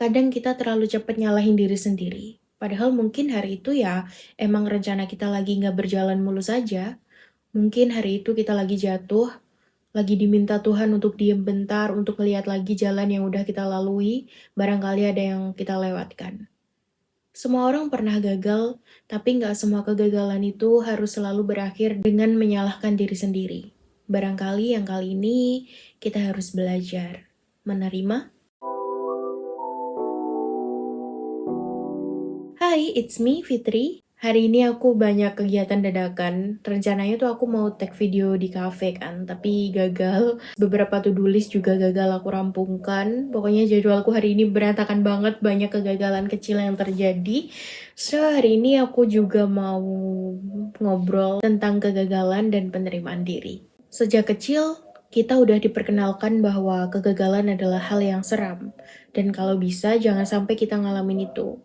Kadang kita terlalu cepat nyalahin diri sendiri. Padahal mungkin hari itu ya emang rencana kita lagi nggak berjalan mulus saja. Mungkin hari itu kita lagi jatuh, lagi diminta Tuhan untuk diem bentar, untuk lihat lagi jalan yang udah kita lalui, barangkali ada yang kita lewatkan. Semua orang pernah gagal, tapi nggak semua kegagalan itu harus selalu berakhir dengan menyalahkan diri sendiri. Barangkali yang kali ini kita harus belajar menerima. Hai, it's me, Fitri. Hari ini aku banyak kegiatan dadakan. Rencananya tuh aku mau tag video di cafe kan, tapi gagal. Beberapa to-do list juga gagal aku rampungkan. Pokoknya jadwalku hari ini berantakan banget, banyak kegagalan kecil yang terjadi. So, hari ini aku juga mau ngobrol tentang kegagalan dan penerimaan diri. Sejak kecil, kita udah diperkenalkan bahwa kegagalan adalah hal yang seram. Dan kalau bisa, jangan sampai kita ngalamin itu.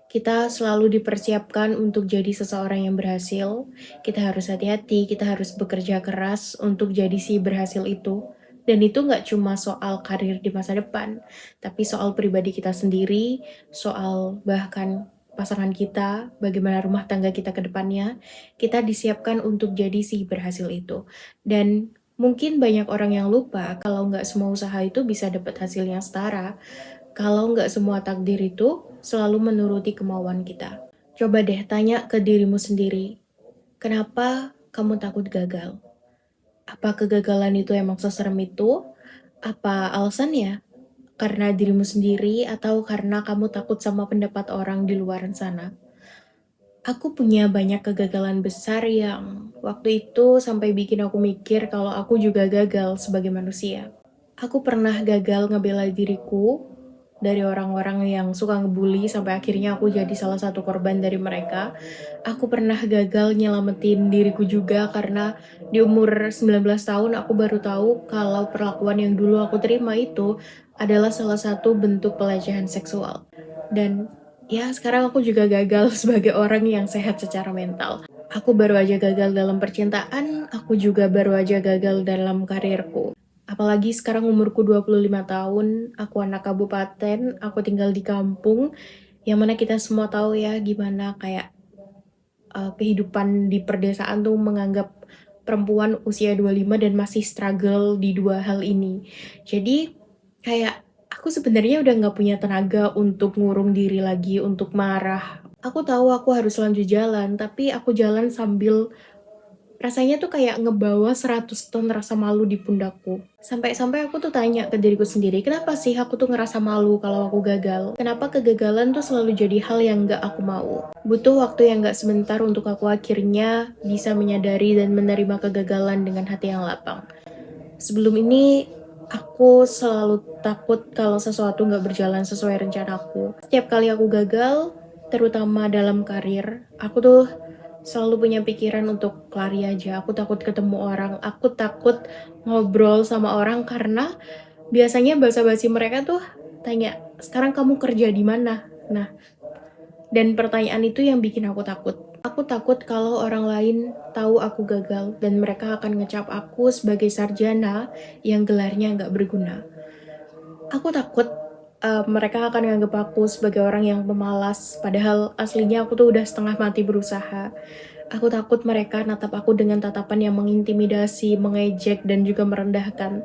Kita selalu dipersiapkan untuk jadi seseorang yang berhasil. Kita harus hati-hati, kita harus bekerja keras untuk jadi si berhasil itu. Dan itu nggak cuma soal karir di masa depan, tapi soal pribadi kita sendiri, soal bahkan pasangan kita, bagaimana rumah tangga kita ke depannya, kita disiapkan untuk jadi si berhasil itu. Dan mungkin banyak orang yang lupa kalau nggak semua usaha itu bisa dapat hasil yang setara. Kalau nggak semua takdir itu selalu menuruti kemauan kita. Coba deh tanya ke dirimu sendiri, kenapa kamu takut gagal? Apa kegagalan itu emang seserem itu? Apa alasannya? Karena dirimu sendiri atau karena kamu takut sama pendapat orang di luar sana? Aku punya banyak kegagalan besar yang waktu itu sampai bikin aku mikir kalau aku juga gagal sebagai manusia. Aku pernah gagal ngebela diriku dari orang-orang yang suka ngebully sampai akhirnya aku jadi salah satu korban dari mereka. Aku pernah gagal nyelamatin diriku juga karena di umur 19 tahun aku baru tahu kalau perlakuan yang dulu aku terima itu adalah salah satu bentuk pelecehan seksual. Dan ya sekarang aku juga gagal sebagai orang yang sehat secara mental. Aku baru aja gagal dalam percintaan, aku juga baru aja gagal dalam karirku. Apalagi sekarang umurku 25 tahun, aku anak kabupaten, aku tinggal di kampung, yang mana kita semua tahu ya gimana kayak kehidupan di perdesaan tuh menganggap perempuan usia 25 dan masih struggle di dua hal ini. Jadi kayak aku sebenarnya udah nggak punya tenaga untuk ngurung diri lagi, untuk marah. Aku tahu aku harus lanjut jalan, tapi aku jalan sambil rasanya tuh kayak ngebawa 100 ton rasa malu di pundakku. Sampai-sampai aku tuh tanya ke diriku sendiri, kenapa sih aku tuh ngerasa malu kalau aku gagal? Kenapa kegagalan tuh selalu jadi hal yang gak aku mau? Butuh waktu yang gak sebentar untuk aku akhirnya bisa menyadari dan menerima kegagalan dengan hati yang lapang. Sebelum ini, aku selalu takut kalau sesuatu gak berjalan sesuai rencanaku. Setiap kali aku gagal, terutama dalam karir, aku tuh selalu punya pikiran untuk lari aja. Aku takut ketemu orang, aku takut ngobrol sama orang karena biasanya basa-basi mereka tuh tanya, sekarang kamu kerja di mana? Nah, dan pertanyaan itu yang bikin aku takut. Aku takut kalau orang lain tahu aku gagal dan mereka akan ngecap aku sebagai sarjana yang gelarnya nggak berguna. Aku takut mereka akan nganggap aku sebagai orang yang pemalas, padahal aslinya aku tuh udah setengah mati berusaha. Aku takut mereka natap aku dengan tatapan yang mengintimidasi, mengejek, dan juga merendahkan.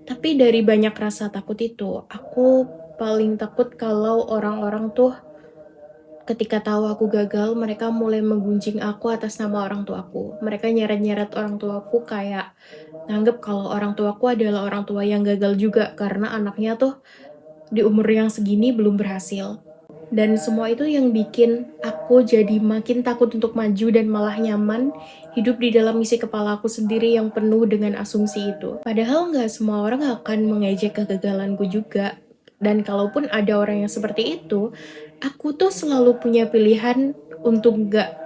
Tapi dari banyak rasa takut itu, aku paling takut kalau orang-orang tuh ketika tahu aku gagal, mereka mulai menggunjing aku atas nama orang tuaku. Mereka nyeret-nyeret orang tuaku kayak nganggep kalau orang tuaku adalah orang tua yang gagal juga karena anaknya tuh di umur yang segini belum berhasil. Dan semua itu yang bikin aku jadi makin takut untuk maju dan malah nyaman hidup di dalam isi kepala aku sendiri yang penuh dengan asumsi itu. Padahal nggak semua orang akan mengejek kegagalanku juga. Dan kalaupun ada orang yang seperti itu, aku tuh selalu punya pilihan untuk nggak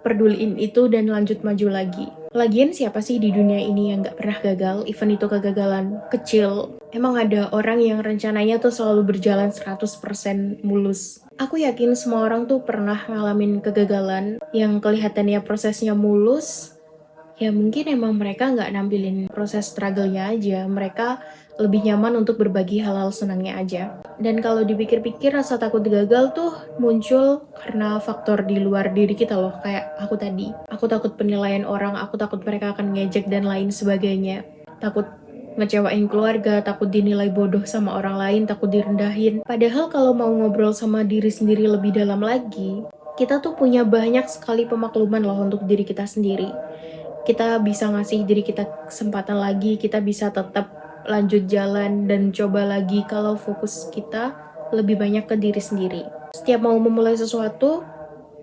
peduliin itu dan lanjut maju lagi. Lagian siapa sih di dunia ini yang gak pernah gagal, even itu kegagalan kecil. Emang ada orang yang rencananya tuh selalu berjalan 100% mulus. Aku yakin semua orang tuh pernah ngalamin kegagalan yang kelihatannya prosesnya mulus. Ya mungkin emang mereka gak nampilin proses struggle-nya aja. Mereka lebih nyaman untuk berbagi hal-hal senangnya aja. Dan kalau dipikir-pikir rasa takut gagal tuh muncul karena faktor di luar diri kita loh, kayak aku tadi. Aku takut penilaian orang, aku takut mereka akan ngejek dan lain sebagainya. Takut ngecewain keluarga, takut dinilai bodoh sama orang lain, takut direndahin. Padahal kalau mau ngobrol sama diri sendiri lebih dalam lagi, kita tuh punya banyak sekali pemakluman loh untuk diri kita sendiri. Kita bisa ngasih diri kita kesempatan lagi, kita bisa tetap lanjut jalan dan coba lagi kalau fokus kita lebih banyak ke diri sendiri. Setiap mau memulai sesuatu,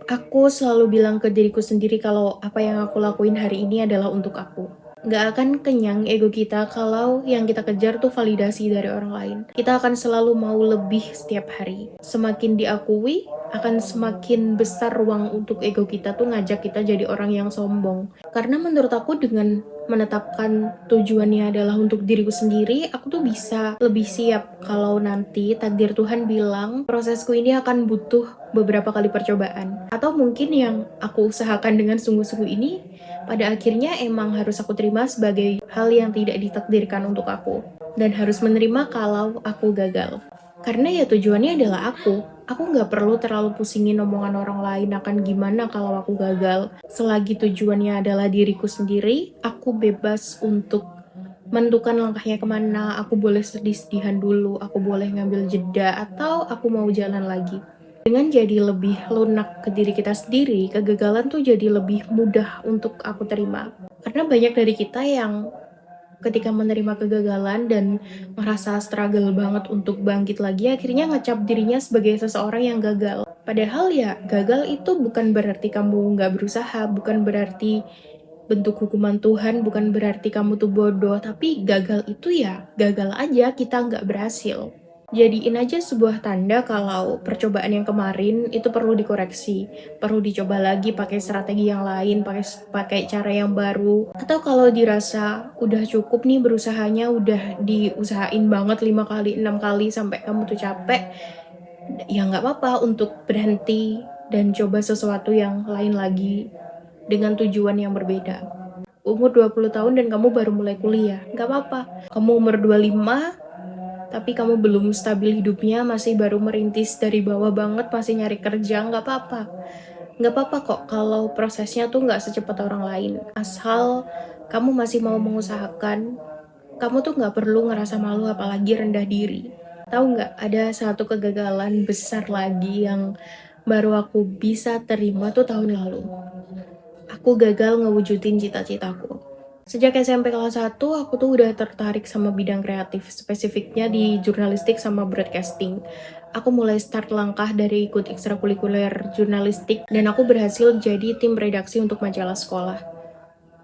aku selalu bilang ke diriku sendiri kalau apa yang aku lakuin hari ini adalah untuk aku. Nggak akan kenyang ego kita kalau yang kita kejar tuh validasi dari orang lain. Kita akan selalu mau lebih setiap hari. Semakin diakui, akan semakin besar ruang untuk ego kita tuh ngajak kita jadi orang yang sombong. Karena menurut aku dengan menetapkan tujuannya adalah untuk diriku sendiri, aku tuh bisa lebih siap kalau nanti takdir Tuhan bilang prosesku ini akan butuh beberapa kali percobaan. Atau mungkin yang aku usahakan dengan sungguh-sungguh ini pada akhirnya emang harus aku terima sebagai hal yang tidak ditakdirkan untuk aku. Dan harus menerima kalau aku gagal. Karena ya tujuannya adalah aku. Aku nggak perlu terlalu pusingin omongan orang lain akan gimana kalau aku gagal. Selagi tujuannya adalah diriku sendiri, aku bebas untuk menentukan langkahnya kemana. Aku boleh sedih-sedihan dulu, aku boleh ngambil jeda, atau aku mau jalan lagi. Dengan jadi lebih lunak ke diri kita sendiri, kegagalan tuh jadi lebih mudah untuk aku terima. Karena banyak dari kita yang ketika menerima kegagalan dan merasa struggle banget untuk bangkit lagi, akhirnya ngecap dirinya sebagai seseorang yang gagal. Padahal ya, gagal itu bukan berarti kamu nggak berusaha, bukan berarti bentuk hukuman Tuhan, bukan berarti kamu tuh bodoh, tapi gagal itu ya gagal aja, kita nggak berhasil. Jadiin aja sebuah tanda kalau percobaan yang kemarin itu perlu dikoreksi, perlu dicoba lagi pakai strategi yang lain, pakai cara yang baru. Atau kalau dirasa udah cukup nih berusahanya, udah diusahain banget 5 kali, 6 kali sampai kamu tuh capek, ya nggak apa-apa untuk berhenti dan coba sesuatu yang lain lagi dengan tujuan yang berbeda. Umur 20 tahun dan kamu baru mulai kuliah, nggak apa-apa. Kamu umur 25, tapi kamu belum stabil hidupnya, masih baru merintis dari bawah banget, masih nyari kerja, nggak apa-apa. Nggak apa-apa kok kalau prosesnya tuh nggak secepat orang lain. Asal kamu masih mau mengusahakan, kamu tuh nggak perlu ngerasa malu apalagi rendah diri. Tahu nggak, ada satu kegagalan besar lagi yang baru aku bisa terima tuh tahun lalu. Aku gagal ngewujudin cita-citaku. Sejak SMP kelas 1, aku tuh udah tertarik sama bidang kreatif, spesifiknya di jurnalistik sama broadcasting. Aku mulai start langkah dari ikut ekstrakurikuler jurnalistik, dan aku berhasil jadi tim redaksi untuk majalah sekolah.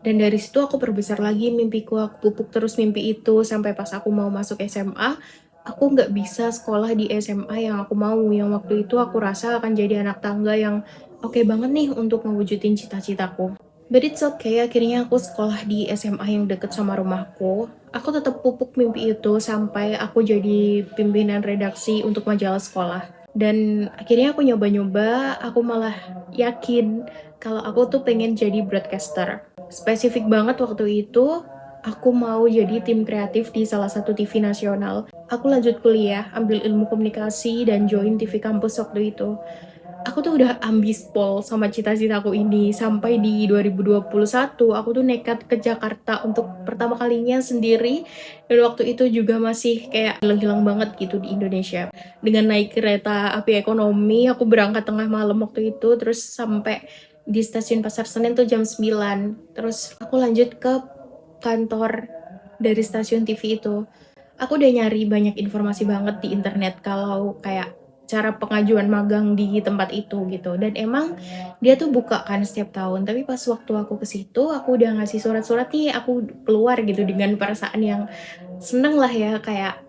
Dan dari situ aku perbesar lagi mimpiku, aku pupuk terus mimpi itu, sampai pas aku mau masuk SMA, aku nggak bisa sekolah di SMA yang aku mau, yang waktu itu aku rasa akan jadi anak tangga yang oke banget nih untuk mewujudin cita-citaku. But it's okay, akhirnya aku sekolah di SMA yang deket sama rumahku. Aku tetap pupuk mimpi itu sampai aku jadi pimpinan redaksi untuk majalah sekolah. Dan akhirnya aku nyoba-nyoba, aku malah yakin kalau aku tuh pengen jadi broadcaster. Spesifik banget waktu itu, aku mau jadi tim kreatif di salah satu TV nasional. Aku lanjut kuliah, ambil ilmu komunikasi dan join TV kampus waktu itu. Aku tuh udah ambispol sama cita-citaku ini. Sampai di 2021, aku tuh nekat ke Jakarta untuk pertama kalinya sendiri. Dan waktu itu juga masih kayak hilang-hilang banget gitu di Indonesia. Dengan naik kereta api ekonomi, aku berangkat tengah malam waktu itu. Terus sampai di stasiun Pasar Senen tuh jam 9. Terus aku lanjut ke kantor dari stasiun TV itu. Aku udah nyari banyak informasi banget di internet kalau kayak cara pengajuan magang di tempat itu gitu. Dan emang dia tuh buka kan setiap tahun. Tapi pas waktu aku ke situ, aku udah ngasih surat-surat nih, aku keluar gitu dengan perasaan yang seneng lah ya, kayak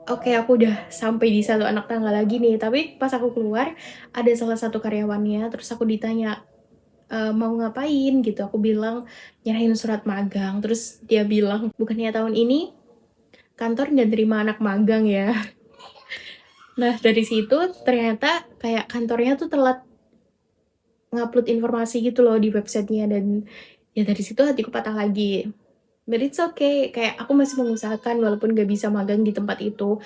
oke, aku udah sampai di satu anak tangga lagi nih. Tapi pas aku keluar, ada salah satu karyawannya, terus aku ditanya, mau ngapain gitu. Aku bilang nyerahin surat magang. Terus dia bilang, bukannya tahun ini kantor nggak terima anak magang ya. Nah dari situ ternyata kayak kantornya tuh telat ngupload informasi gitu loh di websitenya, dan ya dari situ hatiku patah lagi. But it's okay, kayak aku masih mengusahakan walaupun gak bisa magang di tempat itu.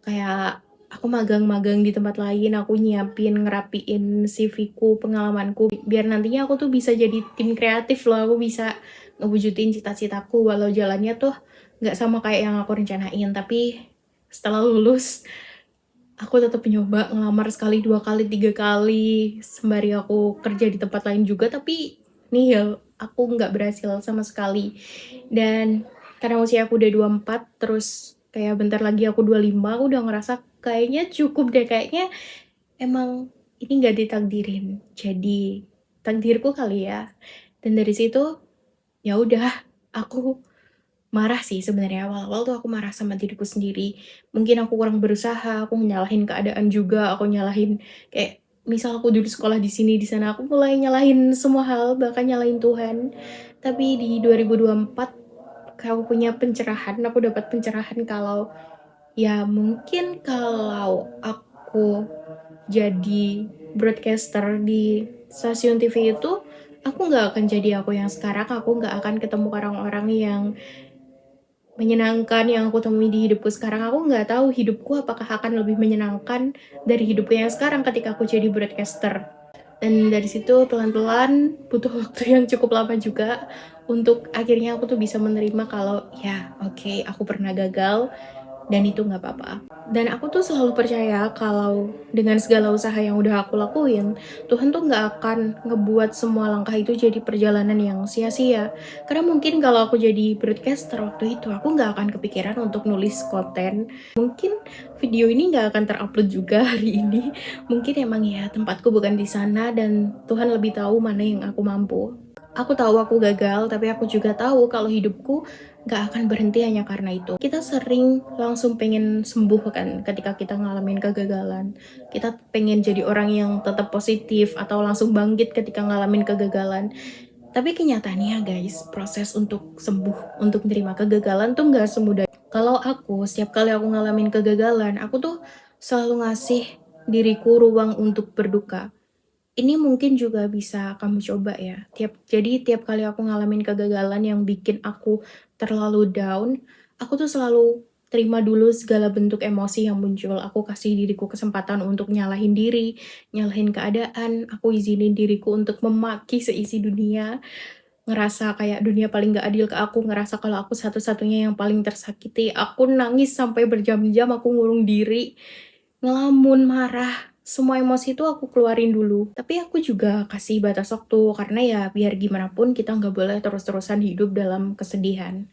Kayak aku magang-magang di tempat lain, aku nyiapin, ngerapiin CV-ku, pengalamanku, biar nantinya aku tuh bisa jadi tim kreatif loh, aku bisa ngewujudin cita-citaku walau jalannya tuh nggak sama kayak yang aku rencanain. Tapi setelah lulus, aku tetap nyoba ngelamar sekali, 2 kali, 3 kali, sembari aku kerja di tempat lain juga, tapi nihil, aku nggak berhasil sama sekali. Dan karena usia aku udah 24, terus kayak bentar lagi aku 25, aku udah ngerasa kayaknya cukup deh, kayaknya emang ini nggak ditakdirin, jadi takdirku kali ya. Dan dari situ, ya udah, aku marah sih sebenarnya. Awal-awal tuh aku marah sama diriku sendiri. Mungkin aku kurang berusaha, aku nyalahin keadaan juga, aku nyalahin kayak misal aku dulu sekolah di sini, di sana, aku mulai nyalahin semua hal, bahkan nyalahin Tuhan. Tapi di 2024, aku punya pencerahan, aku dapat pencerahan kalau ya mungkin kalau aku jadi broadcaster di stasiun TV itu, aku nggak akan jadi aku yang sekarang, aku nggak akan ketemu orang-orang yang menyenangkan yang aku temui di hidupku sekarang. Aku nggak tahu hidupku apakah akan lebih menyenangkan dari hidupku yang sekarang ketika aku jadi broadcaster. Dan dari situ pelan-pelan butuh waktu yang cukup lama juga untuk akhirnya aku tuh bisa menerima kalau ya oke, aku pernah gagal dan itu nggak apa-apa. Dan aku tuh selalu percaya kalau dengan segala usaha yang udah aku lakuin, Tuhan tuh nggak akan ngebuat semua langkah itu jadi perjalanan yang sia-sia. Karena mungkin kalau aku jadi broadcaster waktu itu, aku nggak akan kepikiran untuk nulis konten. Mungkin video ini nggak akan terupload juga hari ini. Mungkin emang ya tempatku bukan di sana dan Tuhan lebih tahu mana yang aku mampu. Aku tahu aku gagal, tapi aku juga tahu kalau hidupku gak akan berhenti hanya karena itu. Kita sering langsung pengen sembuh kan ketika kita ngalamin kegagalan. Kita pengen jadi orang yang tetap positif atau langsung bangkit ketika ngalamin kegagalan. Tapi kenyataannya guys, proses untuk sembuh, untuk menerima kegagalan tuh gak semudah. Kalau aku, setiap kali aku ngalamin kegagalan, aku tuh selalu ngasih diriku ruang untuk berduka. Ini mungkin juga bisa kamu coba ya. Jadi tiap kali aku ngalamin kegagalan yang bikin aku terlalu down, aku tuh selalu terima dulu segala bentuk emosi yang muncul. Aku kasih diriku kesempatan untuk nyalahin diri, nyalahin keadaan. Aku izinin diriku untuk memaki seisi dunia, ngerasa kayak dunia paling gak adil ke aku, ngerasa kalau aku satu-satunya yang paling tersakiti. Aku nangis sampai berjam-jam, aku ngurung diri, ngelamun, marah, semua emosi itu aku keluarin dulu. Tapi aku juga kasih batas waktu, karena ya biar gimana pun kita nggak boleh terus-terusan hidup dalam kesedihan.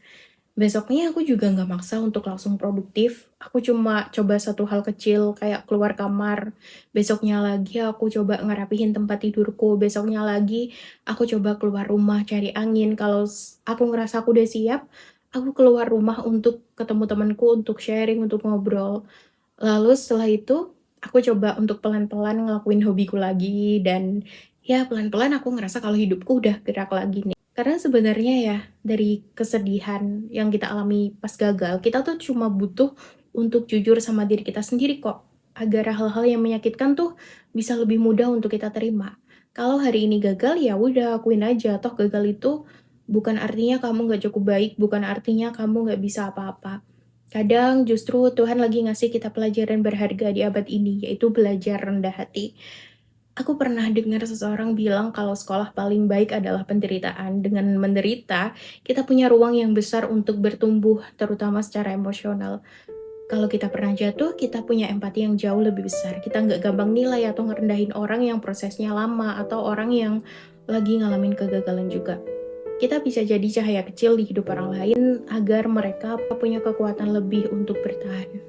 Besoknya aku juga nggak maksa untuk langsung produktif, aku cuma coba satu hal kecil kayak keluar kamar, besoknya lagi aku coba ngerapihin tempat tidurku, besoknya lagi aku coba keluar rumah cari angin, kalau aku ngerasa aku udah siap, aku keluar rumah untuk ketemu temanku, untuk sharing, untuk ngobrol. Lalu setelah itu, aku coba untuk pelan-pelan ngelakuin hobiku lagi dan ya pelan-pelan aku ngerasa kalau hidupku udah gerak lagi nih. Karena sebenarnya ya dari kesedihan yang kita alami pas gagal, kita tuh cuma butuh untuk jujur sama diri kita sendiri kok. Agar hal-hal yang menyakitkan tuh bisa lebih mudah untuk kita terima. Kalau hari ini gagal ya udah akuin aja, toh gagal itu bukan artinya kamu nggak cukup baik, bukan artinya kamu nggak bisa apa-apa. Kadang justru Tuhan lagi ngasih kita pelajaran berharga di abad ini, yaitu belajar rendah hati. Aku pernah dengar seseorang bilang kalau sekolah paling baik adalah penderitaan. Dengan menderita, kita punya ruang yang besar untuk bertumbuh, terutama secara emosional. Kalau kita pernah jatuh, kita punya empati yang jauh lebih besar. Kita nggak gampang nilai atau ngerendahin orang yang prosesnya lama, atau orang yang lagi ngalamin kegagalan juga. Kita bisa jadi cahaya kecil di hidup orang lain agar mereka punya kekuatan lebih untuk bertahan.